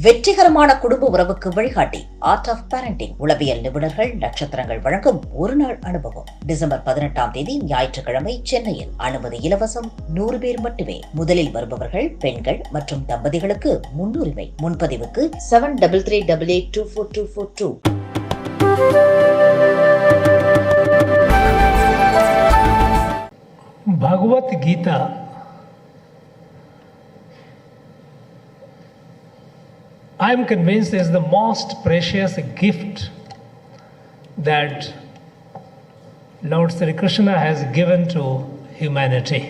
வெற்றிகரமான குடும்ப உறவுக்கு வழிகாட்டி ஆர்ட் ஆஃப் பேரண்டிங் உளவியல் நிபுணர்கள் நட்சத்திரங்கள் வழங்கும் ஒரு நாள் அனுபவம். டிசம்பர் 18ஆம் தேதி ஞாயிற்றுக்கிழமை சென்னையில். அனுமதி இலவசம். 100 பேர் மட்டுமே. முதலில் வருபவர்கள் பெண்கள் மற்றும் தம்பதிகளுக்கு முன்னுரிமை. முன்பதிவுக்கு 7338824242. Bhagavad Gita I am convinced is the most precious gift that Lord Sri Krishna has given to humanity.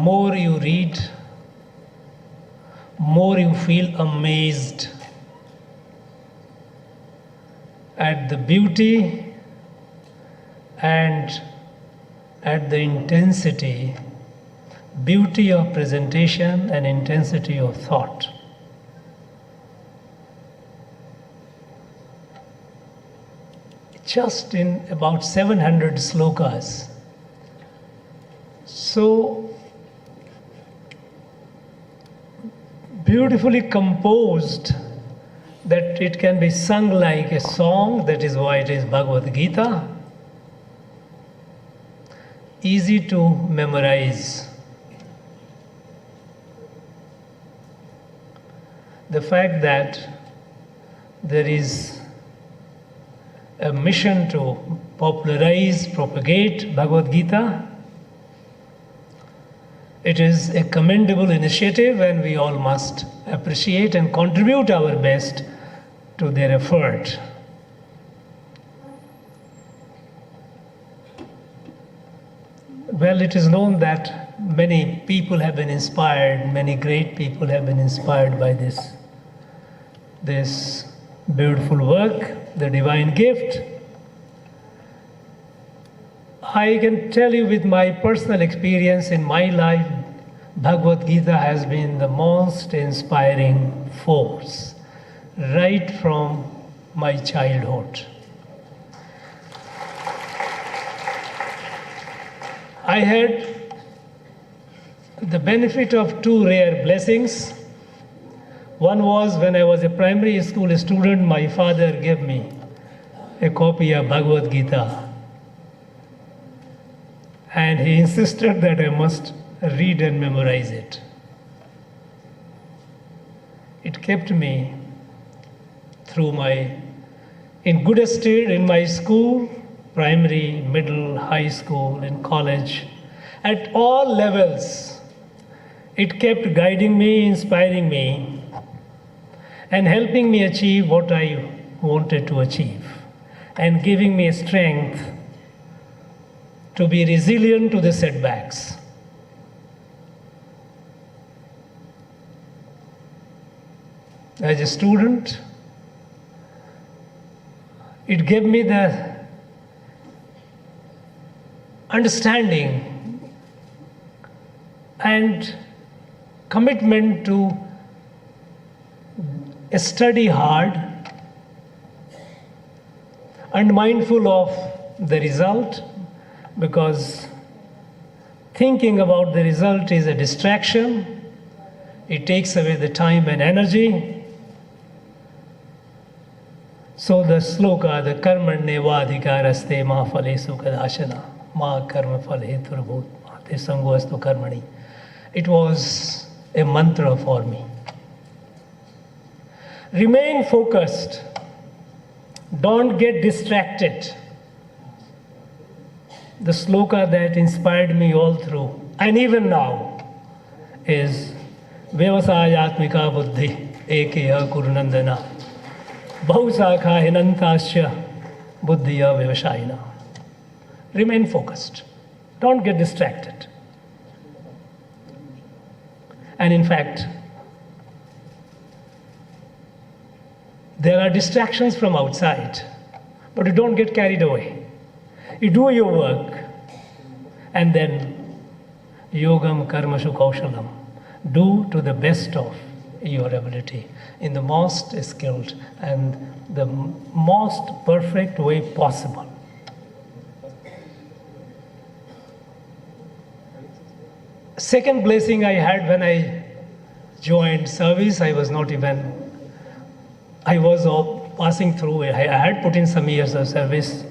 More you read, more you feel amazed at the beauty and at the intensity of presentation and intensity of thought. Just in about 700 slokas. So beautifully composed that it can be sung like a song. That is why it is Bhagavad Gita. Easy to memorize. The fact that there is a mission to popularize, propagate Bhagavad Gita, it is a commendable initiative and we all must appreciate and contribute our best to their effort. Well, it is known that many people have been inspired, many great people have been inspired by this beautiful work, the divine gift. I can tell you with my personal experience in my life, Bhagavad Gita has been the most inspiring force right from my childhood. I had the benefit of two rare blessings. One was when I was a primary school student, my father gave me a copy of Bhagavad Gita. And he insisted that I must read and memorize it. It kept me through in good stead in my school, primary, middle, high school, and college. At all levels, it kept guiding me, inspiring me, and helping me achieve what I wanted to achieve, and giving me strength to be resilient to the setbacks. As a student, it gave me the understanding and commitment to study hard and mindful of the result, because thinking about the result is a distraction. It takes away the time and energy. So the sloka, the karmanyeva adhikaraste ma phalesu kadashana ma karma phale heturbhut te sangoastu karmani. It was a mantra for me. Remain focused. Don't get distracted. The sloka that inspired me all through, and even now, is Vyavasayatmika buddhi ekeya kurunandana bahusakha hinantasya buddhiya vyavasayina. Remain focused. Don't get distracted. And in fact, there are distractions from outside, but you don't get carried away. You do your work, and then yogam karmashu kaushalam. Do to the best of your ability in the most skilled and the most perfect way possible. second blessing I had when I joined service, I was passing through, I had put in some years of service,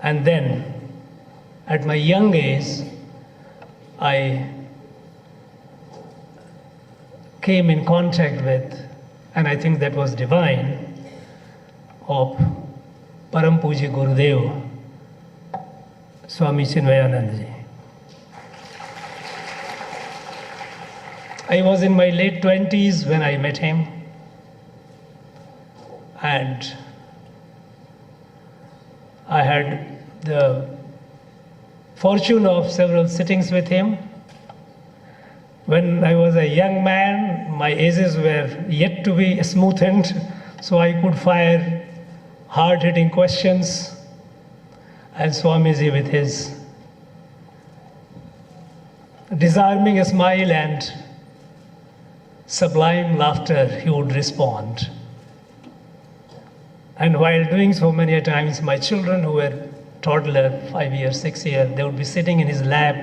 and then at my young age, I came in contact with, and I think that was divine, of Param Puji Gurudev, Swami Chinmayanandaji. I was in my late 20s when I met him, and I had the fortune of several sittings with him. When I was a young man, my ages were yet to be smoothened, so I could fire hard-hitting questions. And Swamiji, with his disarming smile and sublime laughter, he would respond. And while doing so, many times, my children who were toddler, 5 years, 6 years, they would be sitting in his lap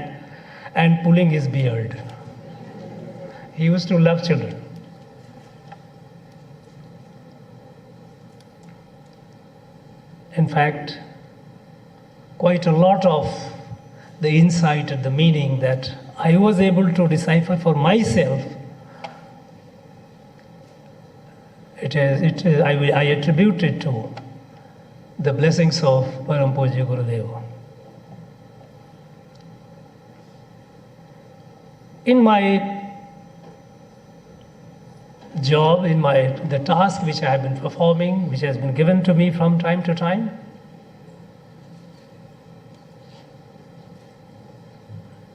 and pulling his beard. He used to love children. In fact, quite a lot of the insight and the meaning that I was able to decipher for myself, I attribute it to the blessings of Param Puji Gurudev. In my job, the task which I have been performing, which has been given to me from time to time,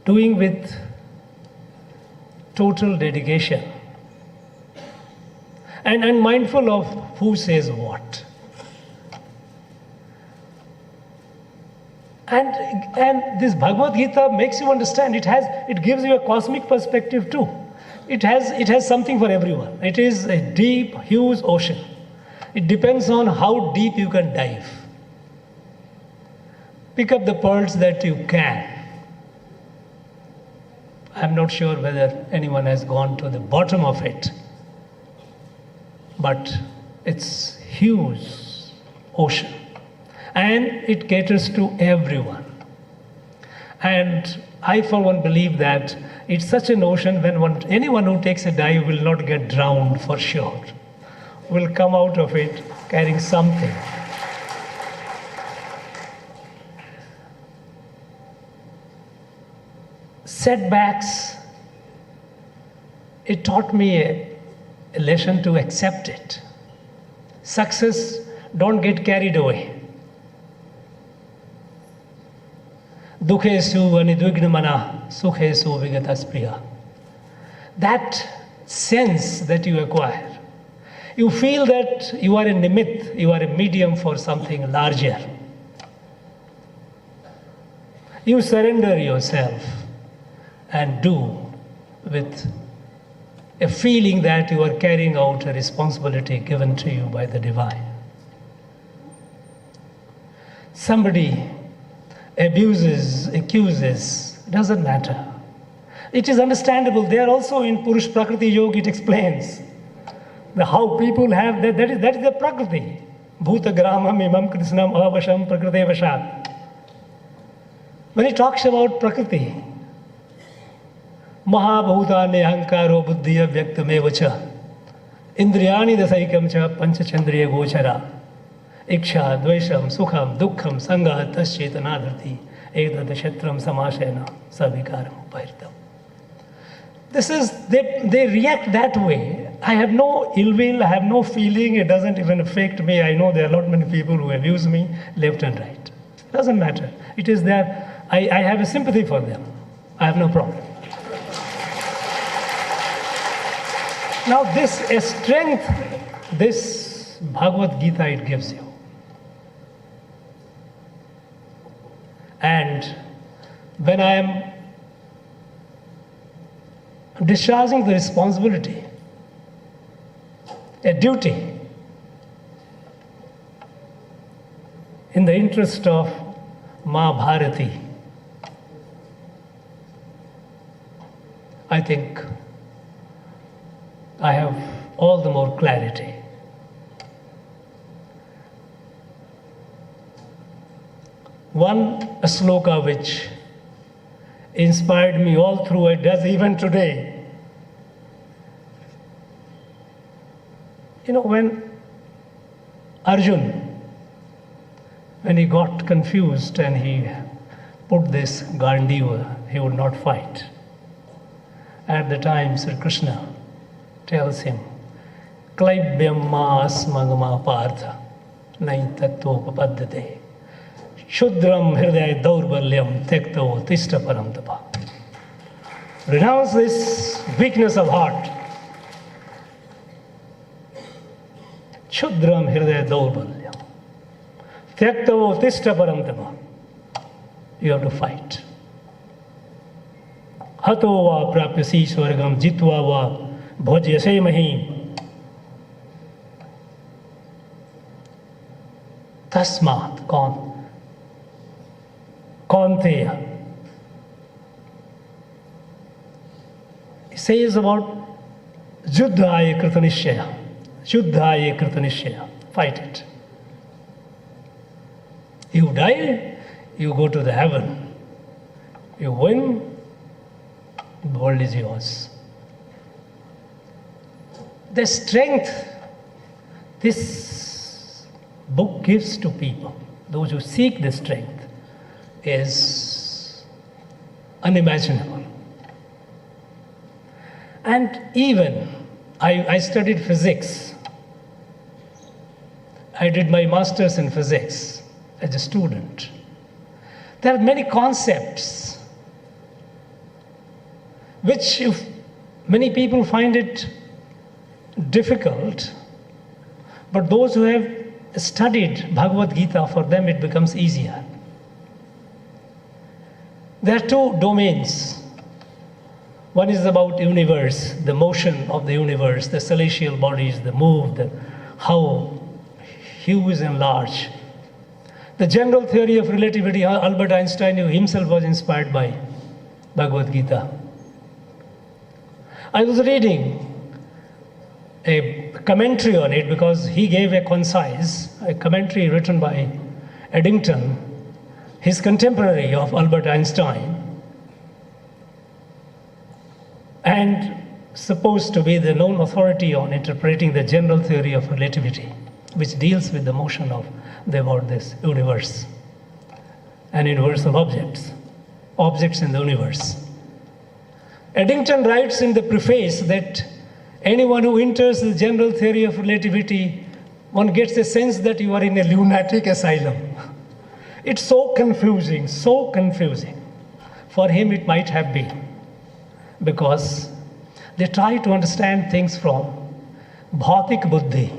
doing with total dedication and mindful of who says what. And this Bhagavad Gita makes you understand, it gives you a cosmic perspective too. It has something for everyone. It is a deep, huge ocean. It depends on how deep you can dive. Pick up the pearls that you can. I'm not sure whether anyone has gone to the bottom of it, but it's huge ocean, and it caters to everyone. And I, for one, believe that it's such an ocean when anyone who takes a dive will not get drowned for sure, will come out of it carrying something. Setbacks, it taught me a lesson to accept it. Success, don't get carried away. Dukhesu anidvignamana sukhesu vigataspriya. That sense that you acquire, you feel that you are a nimit, you are a medium for something larger. You surrender yourself and do with a feeling that you are carrying out a responsibility given to you by the divine. Somebody abuses, accuses, doesn't matter. It is understandable. There also in Purush Prakriti Yoga it explains how people have that is the Prakriti. Bhuta Gramam Imam Krishnam Avasham Prakriti Vashat. When he talks about Prakriti, Mahabhutane Ahankaro Buddhiya Vyaktamevacha Indriyani Dasaikam Cha Panchachandriya Gochara Iksha, Dvesham, Sukham, Dukkham, Sangha, Taschetanadarthi Ekdada Shetram Samashena Savikaram Upahirtam. This is, they react that way. I have no ill will, I have no feeling, it doesn't even affect me. I know there are a lot many people who abuse me left and right. It doesn't matter. It is there. I have a sympathy for them. I have no problem. Now this strength, this Bhagavad Gita it gives you. And when I am discharging the responsibility, a duty, in the interest of Ma Bharati, I think I have all the more clarity. One sloka which inspired me all through, it does even today. You know, when Arjun, when he got confused and he put this Gandiva, he would not fight. At the time, Sri Krishna tells him, Klaibyam maas magama partha naitattvopapaddhate Shudram hridaya daurbalyam tektavo tishta param tapa. Renounce this weakness of heart. Shudram hridaya daurbalyam tektavo tishta param tapa. You have to fight. Hato va prapyasi swargam jitva va bhojyase mahim. Tasmat Kaunteya. He says about Juddhaya Kritanishya. Juddhaya Kritanishya. Fight it. You die, you go to the heaven. You win, the world is yours. The strength this book gives to people, those who seek the strength, is unimaginable. And even, I studied physics. I did my master's in physics as a student. There are many concepts which, if many people find it difficult, but those who have studied Bhagavad Gita, for them it becomes easier. There are two domains. One is about universe, the motion of the universe, the celestial bodies, the move, how huge and large. The general theory of relativity, Albert Einstein himself was inspired by Bhagavad Gita. I was reading a commentary on it because he gave a commentary written by Eddington, his contemporary of Albert Einstein, and supposed to be the known authority on interpreting the general theory of relativity, which deals with the motion of this universe and universal objects in the universe. Eddington writes in the preface that anyone who enters the general theory of relativity, one gets a sense that you are in a lunatic asylum. It's so confusing, so confusing. For him it might have been, because they try to understand things from bhautik buddhi.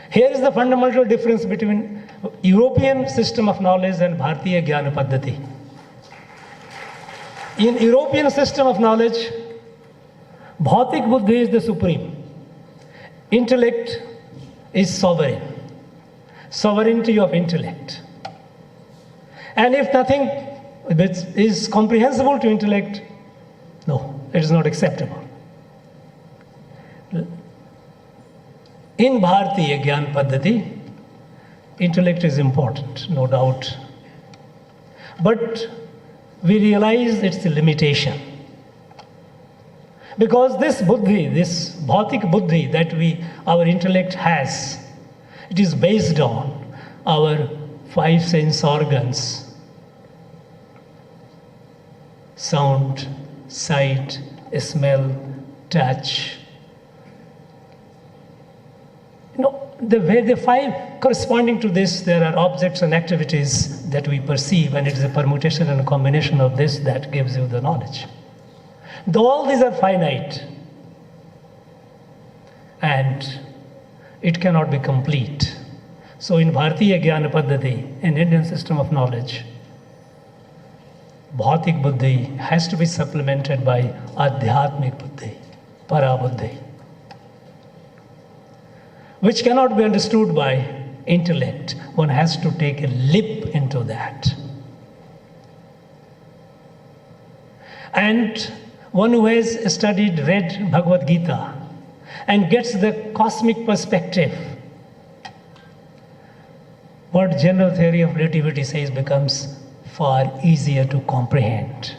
Here is the fundamental difference between European system of knowledge and Bharatiya Jnana Paddhati. In European system of knowledge, bhautik buddhi is the supreme. Intellect is sovereign. Sovereignty of intellect. And if nothing is comprehensible to intellect, no, it is not acceptable. In Bharatiya Jnana Paddhati, intellect is important, no doubt. But we realize its limitation. Because this buddhi, this bhautik buddhi that our intellect has, it is based on our 5 sense organs: sound, sight, smell, touch. The 5 corresponding to this, there are objects and activities that we perceive, and it is a permutation and a combination of this that gives you the knowledge. Though all these are finite, and it cannot be complete. So in Bharatiya Jnana Paddhati, an Indian system of knowledge, bhautik buddhi has to be supplemented by adhyatmik buddhi, para buddhi, which cannot be understood by intellect. One has to take a leap into that. And one who has studied, read Bhagavad Gita and gets the cosmic perspective, what general theory of relativity says becomes far easier to comprehend.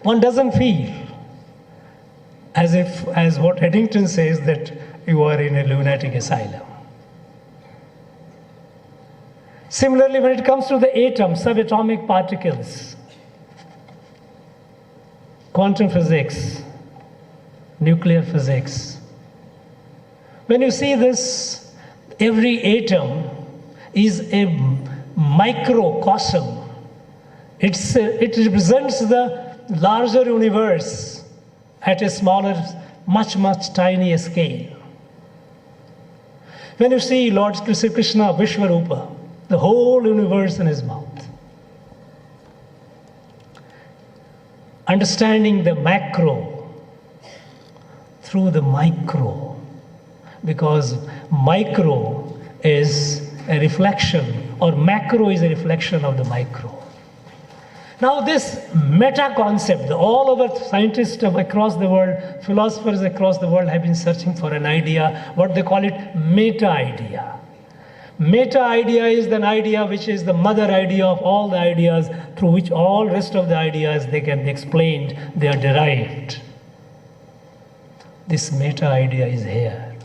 One doesn't feel as what Eddington says, that you are in a lunatic asylum. Similarly, when it comes to the atom, subatomic particles, quantum physics, nuclear physics, when you see this, every atom is a microcosm. It represents the larger universe at a smaller, much, much tinier scale. When you see Lord Krishna, Vishwarupa, the whole universe in his mouth. Understanding the macro through the micro, because micro is a reflection, or macro is a reflection of the micro. Now this meta-concept, all over scientists across the world, philosophers across the world have been searching for an idea, what they call it meta-idea. Meta-idea is an idea which is the mother idea of all the ideas, through which all rest of the ideas, they can be explained, they are derived. This meta-idea is here.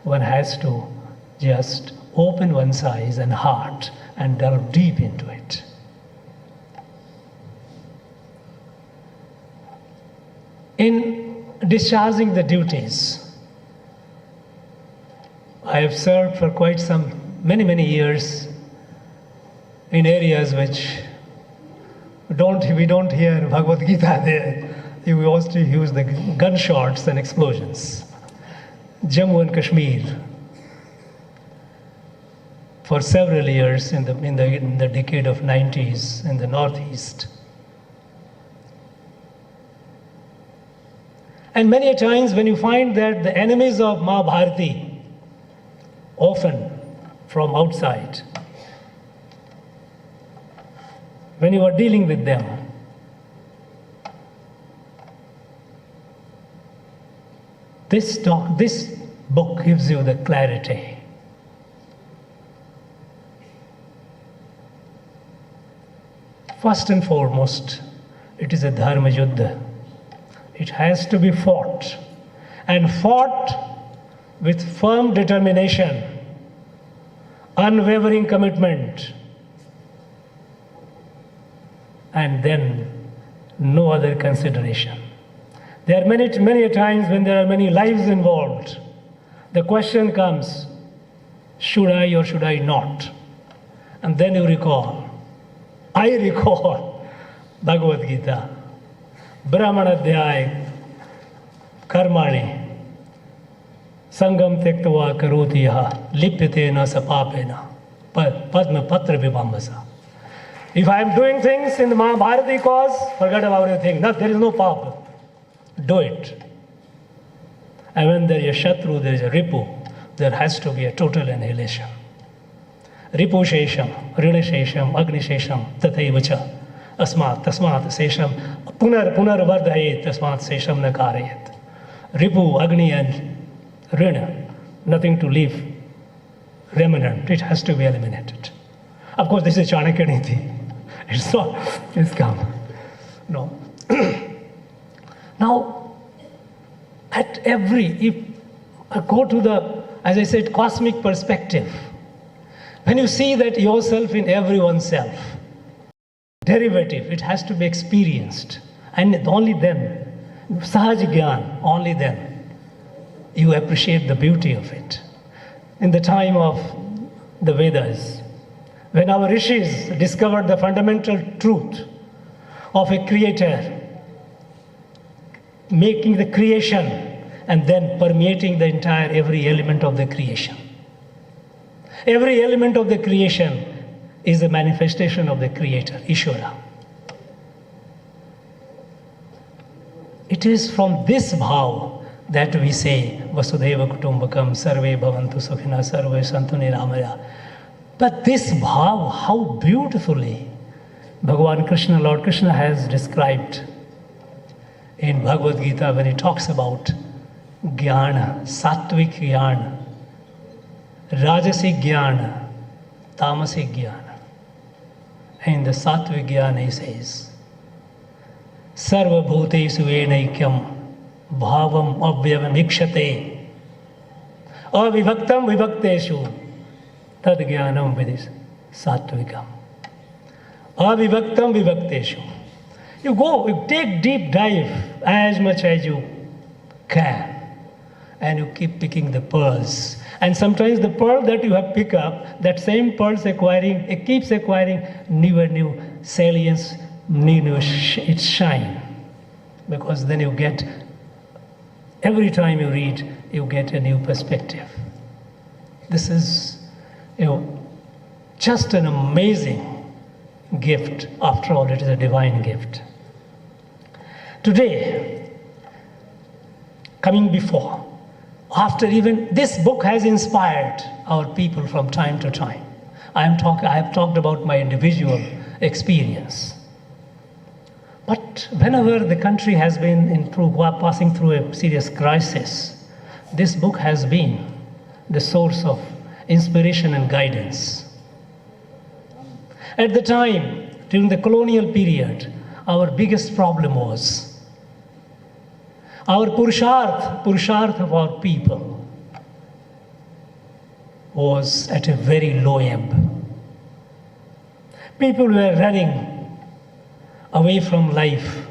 One has to just open one's eyes and heart and delve deep into it. In discharging the duties, I have served for quite many years in areas which we don't hear Bhagavad Gita there. We mostly use the gunshots and explosions. Jammu and Kashmir, for several years in the decade of 90s in the northeast. And many a times when you find that the enemies of Mahabharati, often from outside, when you are dealing with them, this book gives you the clarity. First and foremost, it is a dharma yuddha. It has to be fought, and fought with firm determination, unwavering commitment, and then no other consideration. There are many times when there are many lives involved. The question comes, should I or should I not? And then I recall Bhagavad Gita, Brahmanadhyay Karmani, Sangam Tektava Karoti Yaha, Lipyatena Sapapena, Padma Patra Vivambasa. If I am doing things in the Mahabharati cause, forget about everything. No, there is no papa. Do it. And when there is a Shatru, there is a Ripu, there has to be a total annihilation. Ripu Shesham, Rina Shesham, Agni Shesham, Tathaivacha, Asmat, Tasmat, Sesham, Punar Vardhayet, Tasmat, Sesham Nakarayet. Ripu, Agni, and Rina, nothing to leave remnant. It has to be eliminated. Of course, this is Chanakyaa Niti. It's not, it's come. No. Now, if I go to the, as I said, cosmic perspective, when you see that yourself in everyone's self, derivative, it has to be experienced. And only then, Sahaj Gyan, only then, you appreciate the beauty of it. In the time of the Vedas, when our rishis discovered the fundamental truth of a creator, making the creation and then permeating the entire every element of the creation. Every element of the creation is a manifestation of the creator, Ishvara. It is from this bhav that we say, Vasudhaiva Kutumbakam, Sarve Bhavantu Sukhina, Sarve Santu Niramaya. But this bhav, how beautifully Bhagavan Krishna, Lord Krishna has described in Bhagavad Gita when he talks about Jnana, Sattvic Jnana, Rajasic Jnana, Tamasic Jnana. In the Sattvic Jnana he says, Sarva Bhutesu Enaikyam Bhavam Avyavam Ikshate Avivaktam Vivakteshu Tad Jnanam Vidis Sattvikam. Avivaktam Vivakteshu. You go, you take deep dive as much as you can. And you keep picking the pearls. And sometimes the pearl that you have picked up, that same pearl it keeps acquiring new salience, its shine. Because then you get, every time you read, you get a new perspective. This is, just an amazing gift. After all, it is a divine gift. Today, coming before, after even this book has inspired our people from time to time. I have talked about my individual experience. But whenever the country has been passing through a serious crisis, this book has been the source of inspiration and guidance. At the time, during the colonial period, our biggest problem was our Purusharth of our people was at a very low ebb. People were running away from life.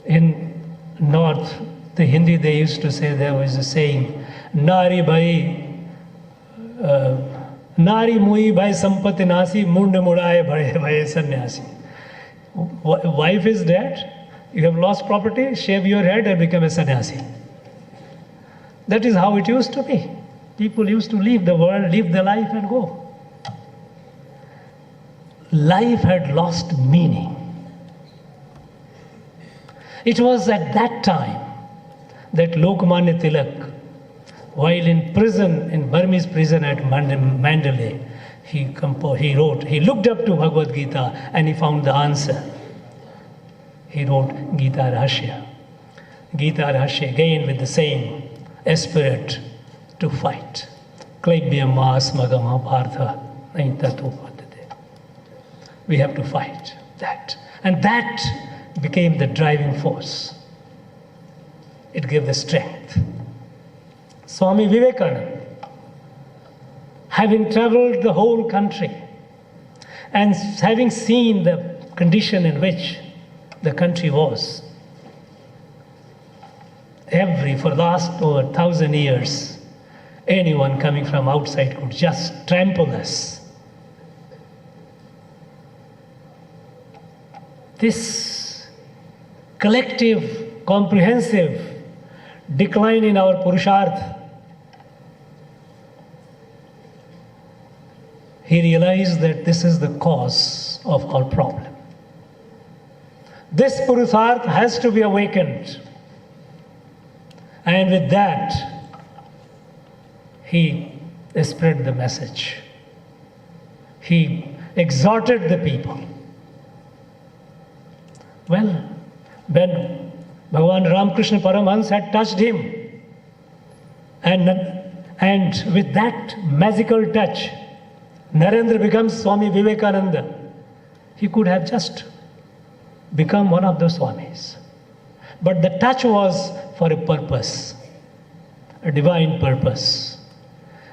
In North, the Hindi, they used to say, there was a saying, Nari mui bhai sampati nasi, munda mudaye bhai sannyasi. Wife is dead, you have lost property, shave your head and become a sannyasi. That is how it used to be. People used to leave the world, live their life and go. Life had lost meaning. It was at that time that Lokmanya Tilak, while in prison, in Burmese prison at Mandalay, he looked up to Bhagavad Gita and he found the answer. He wrote Gita Rahasya. Gita Rahasya again with the same spirit to fight. We have to fight that. And that became the driving force. It gave the strength. Swami Vivekananda, having traveled the whole country and having seen the condition in which the country was, for the last over 1,000 years, anyone coming from outside could just trample us. This collective, comprehensive decline in our Purusharth, he realized that this is the cause of our problem. This Purusharth has to be awakened. And with that, he spread the message. He exhorted the people. Well, when Bhagavan Ramakrishna Paramahansa had touched him, and with that magical touch, Narendra becomes Swami Vivekananda. He could have just become one of those Swamis. But the touch was for a purpose, a divine purpose.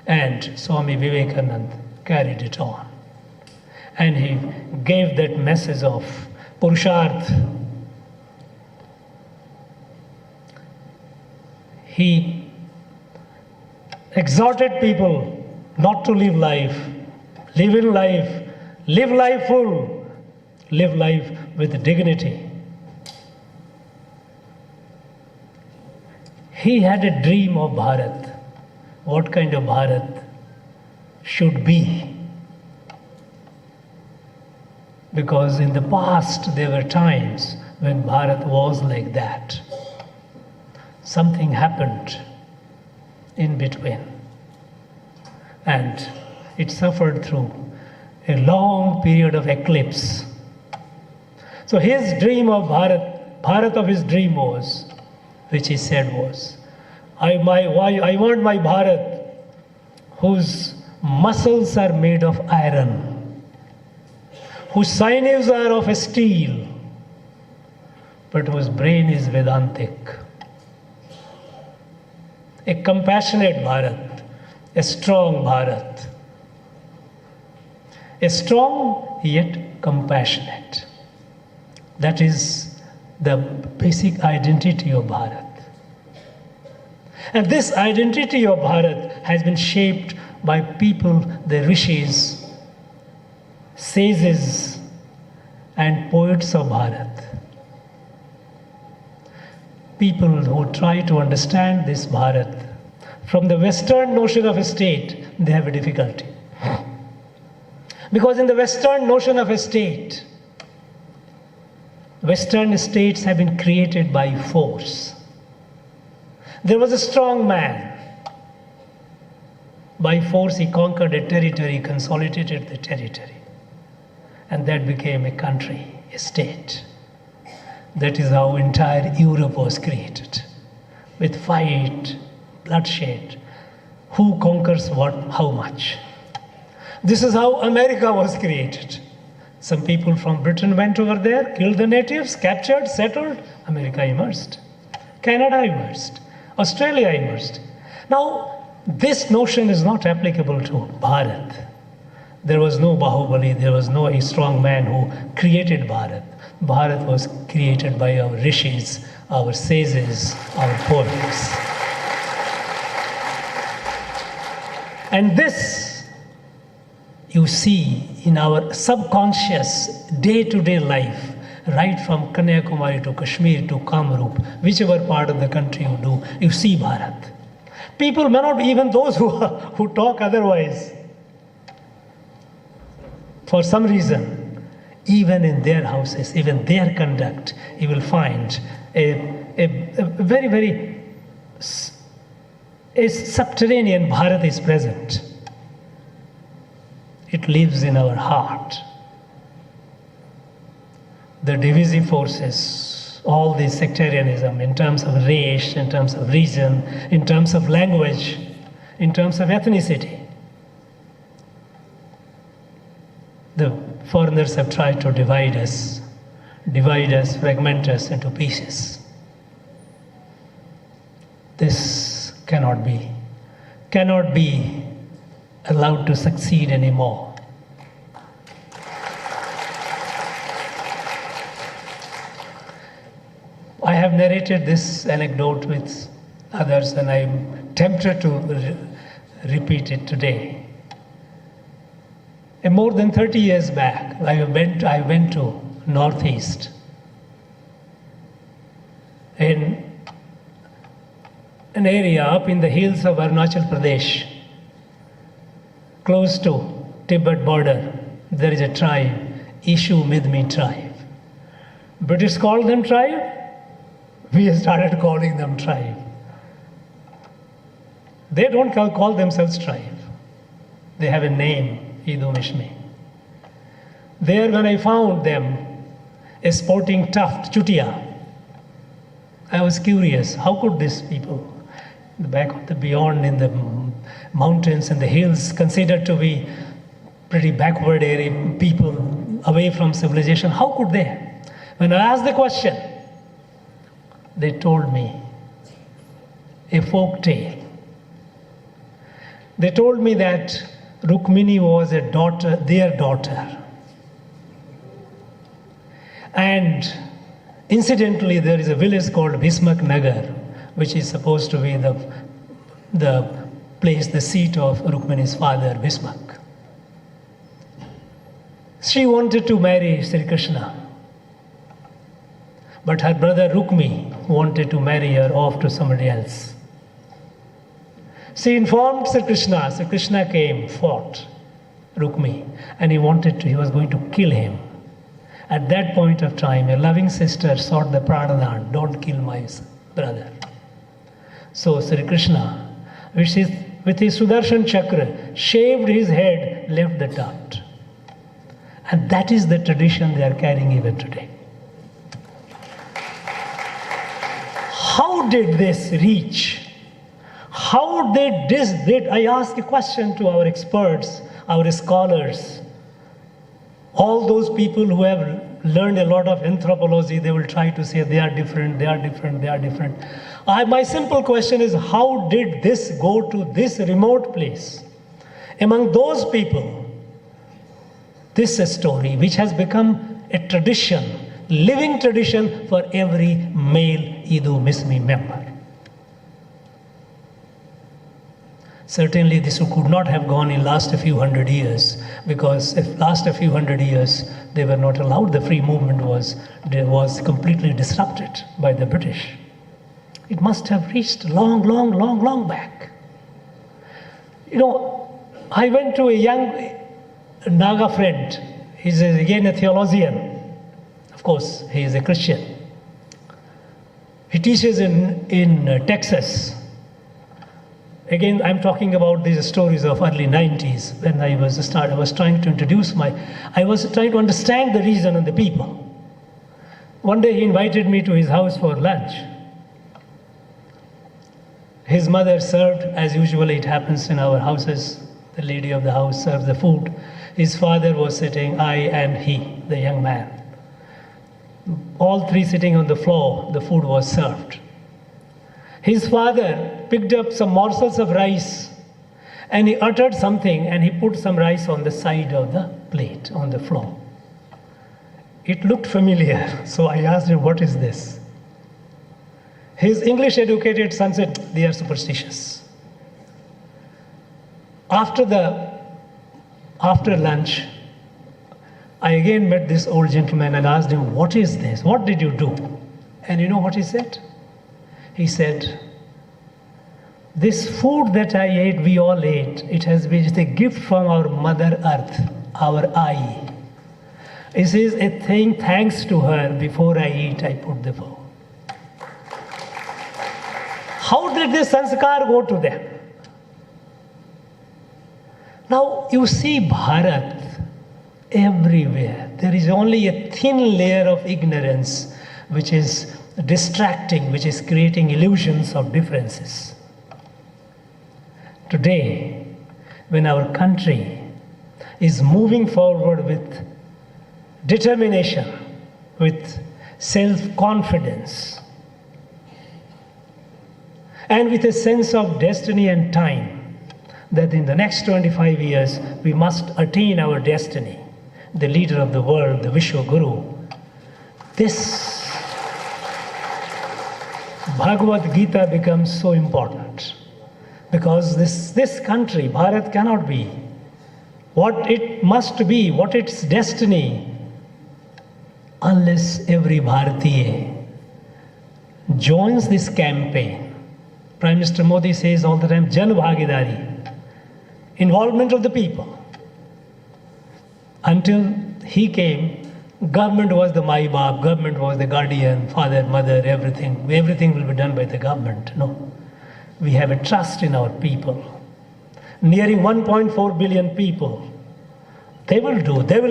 And Swami Vivekananda carried it on. And he gave that message of Purusharth. He exhorted people not to live life, live in life, live life full, live life with dignity. He had a dream of Bharat. What kind of Bharat should be? Because in the past there were times when Bharat was like that. Something happened in between. And it suffered through a long period of eclipse. So his dream of Bharat of his dream was, which he said was, I want my Bharat whose muscles are made of iron, whose sinews are of steel, but whose brain is Vedantic. A compassionate Bharat, a strong Bharat. A strong yet compassionate. That is the basic identity of Bharat. And this identity of Bharat has been shaped by people, the rishis, sages, and poets of Bharat. People who try to understand this Bharat from the Western notion of a state, they have a difficulty. Because in the Western notion of a state, Western states have been created by force. There was a strong man. By force, he conquered a territory, consolidated the territory. And that became a country, a state. That is how entire Europe was created. With fight, bloodshed. Who conquers what, how much? This is how America was created. Some people from Britain went over there, killed the natives, captured, settled. America emerged. Canada emerged. Australia emerged. Now, this notion is not applicable to Bharat. There was no Bahubali, there was no strong man who created Bharat. Bharat was created by our rishis, our sages, our poets. And this you see in our subconscious day-to-day life, right from Kanyakumari to Kashmir to Kamrup, whichever part of the country you do, you see Bharat. People may not, even those who talk otherwise, for some reason, even in their houses, even their conduct, you will find a very, very subterranean Bharat is present. It lives in our heart. The divisive forces, all this sectarianism in terms of race, in terms of region, in terms of language, in terms of ethnicity. The foreigners have tried to divide us, fragment us into pieces. This cannot be allowed to succeed anymore. I have narrated this anecdote with others, and I'm tempted to repeat it today. More than 30 years back, I went to Northeast. In an area up in the hills of Arunachal Pradesh, close to Tibet border, there is a tribe, Ishu Midmi tribe. British called them tribe. We started calling them tribe. They don't call themselves tribe. They have a name, Idu Mishmi. There, when I found them, a sporting tuft, Chutia, I was curious, how could these people, the back of the beyond in the mountains and the hills, considered to be pretty backward area people away from civilization, how could they? When I asked the question, they told me a folk tale. They told me that Rukmini was their daughter. And incidentally, there is a village called Bhismak Nagar, which is supposed to be the place, the seat of Rukmini's father, Bhismak. She wanted to marry Sri Krishna, but her brother Rukmi wanted to marry her off to somebody else. She informed Sri Krishna. Sri Krishna came, fought Rukmi, and he was going to kill him. At that point of time, a loving sister sought the pradhan, don't kill my brother. So Sri Krishna, which is with his Sudarshan Chakra, shaved his head, left the dot. And that is the tradition they are carrying even today. How did this reach? How did this, I ask a question to our experts, our scholars, all those people who have learned a lot of anthropology, they will try to say they are different, they are different, they are different. My simple question is, how did this go to this remote place? Among those people, this story, which has become a tradition, living tradition for every male Idu Mismi member. Certainly this could not have gone in last a few hundred years, because if last a few hundred years they were not allowed, the free movement was completely disrupted by the British. It must have reached long back. You know, I went to a young Naga friend. He's again a theologian. Of course, he is a Christian. He teaches in Texas. Again, I'm talking about these stories of early 90s when I was trying to I was trying to understand the reason and the people. One day he invited me to his house for lunch. His mother served, as usually it happens in our houses, the lady of the house served the food. His father was sitting, I and he, the young man. All three sitting on the floor, the food was served. His father picked up some morsels of rice and he uttered something and he put some rice on the side of the plate, on the floor. It looked familiar, so I asked him, what is this? His English educated son said, they are superstitious. After lunch, I again met this old gentleman and asked him, what is this? What did you do? And you know what he said? He said, this food that I ate, we all ate, it has been a gift from our Mother Earth, our eye. He says, a thing thanks to her, before I eat, I put the food. How did this sanskar go to them? Now you see Bharat everywhere. There is only a thin layer of ignorance which is distracting, which is creating illusions of differences. Today, when our country is moving forward with determination, with self-confidence, and with a sense of destiny and time, that in the next 25 years we must attain our destiny, the leader of the world, the Vishwa Guru, this Bhagavad Gita becomes so important, because this country, Bharat, cannot be what it must be, what its destiny, unless every Bharatiya joins this campaign. Prime Minister Modi says all the time, Jan Bhagidari, involvement of the people. Until he came, government was the Mai-Baap, government was the guardian, father, mother, everything. Everything will be done by the government. No. We have a trust in our people. Nearing 1.4 billion people. They will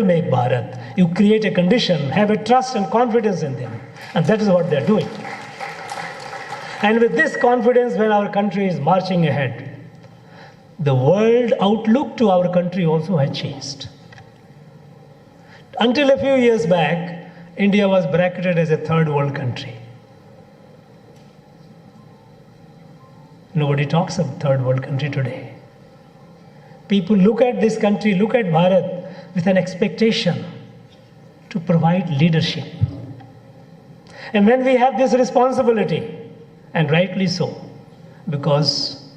make Bharat. You create a condition, have a trust and confidence in them. And that is what they're doing. And with this confidence, when our country is marching ahead, the world outlook to our country also has changed. Until a few years back, India was bracketed as a third world country. Nobody talks of third world country today. People look at this country, look at Bharat with an expectation to provide leadership. And when we have this responsibility, and rightly so, because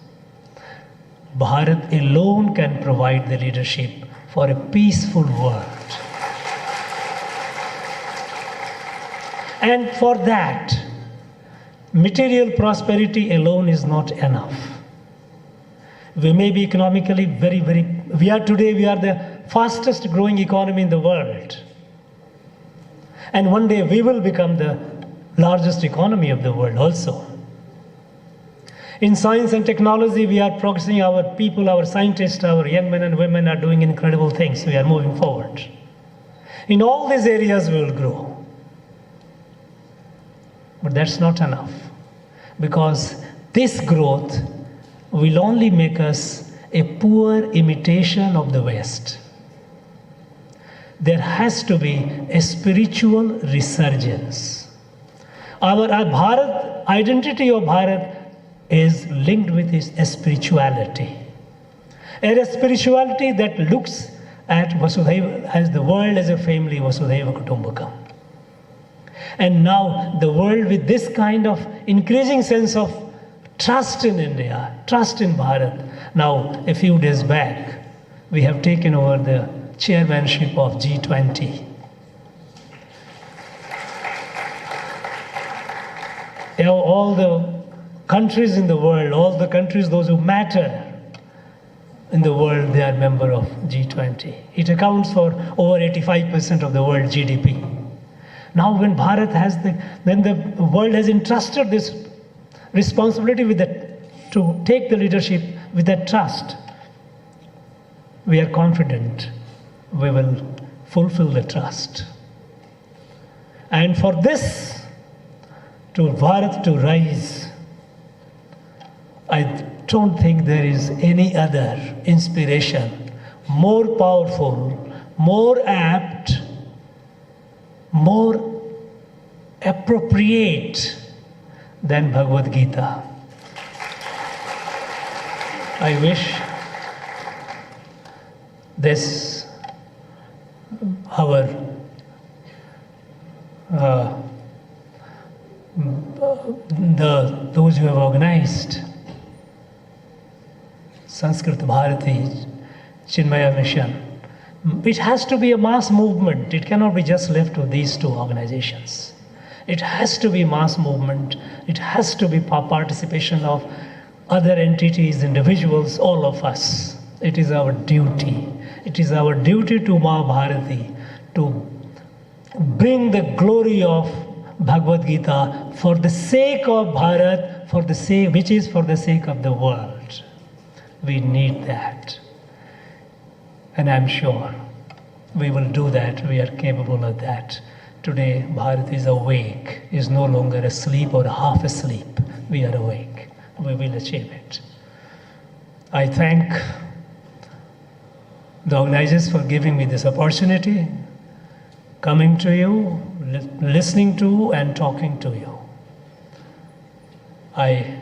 Bharat alone can provide the leadership for a peaceful world. And for that, material prosperity alone is not enough. We may be economically we are the fastest growing economy in the world. And one day we will become the largest economy of the world also. In science and technology, we are progressing. Our people, our scientists, our young men and women are doing incredible things. We are moving forward. In all these areas, we will grow. But that's not enough, because this growth will only make us a poor imitation of the West. There has to be a spiritual resurgence. Our Bharat, identity of Bharat is linked with his spirituality. A spirituality that looks at Vasudhaiva, as the world as a family, Vasudhaiva Kutumbakam. And now the world, with this kind of increasing sense of trust in India, trust in Bharat. Now, a few days back, we have taken over the chairmanship of G20. You know, all the countries in the world, all the countries, those who matter in the world, they are member of G20. It accounts for over 85% of the world GDP. Now when Bharat has then the world has entrusted this responsibility with that, to take the leadership with that trust, we are confident we will fulfill the trust. And for this, to Bharat to rise, I don't think there is any other inspiration more powerful, more apt, more appropriate than Bhagavad Gita. I wish this, our those who have organized Sanskrit Bharati Chinmaya Mission, it has to be a mass movement. It cannot be just left to these two organizations. It has to be mass movement. It has to be participation of other entities, individuals, all of us. It is our duty. It is our duty to Ma Bharati to bring the glory of Bhagavad Gita for the sake of Bharat, for the sake, which is for the sake of the world. We need that. And I'm sure we will do that. We are capable of that. Today, Bharat is awake, is no longer asleep or half asleep. We are awake. We will achieve it. I thank the organizers for giving me this opportunity, coming to you, listening to and talking to you. I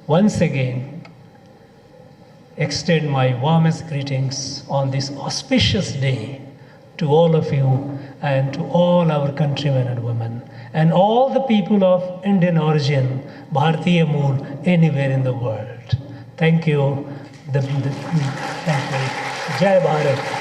once again extend my warmest greetings on this auspicious day to all of you and to all our countrymen and women and all the people of Indian origin, Bharatiya Mool, anywhere in the world. Thank you. Thank you. Jai Bharat.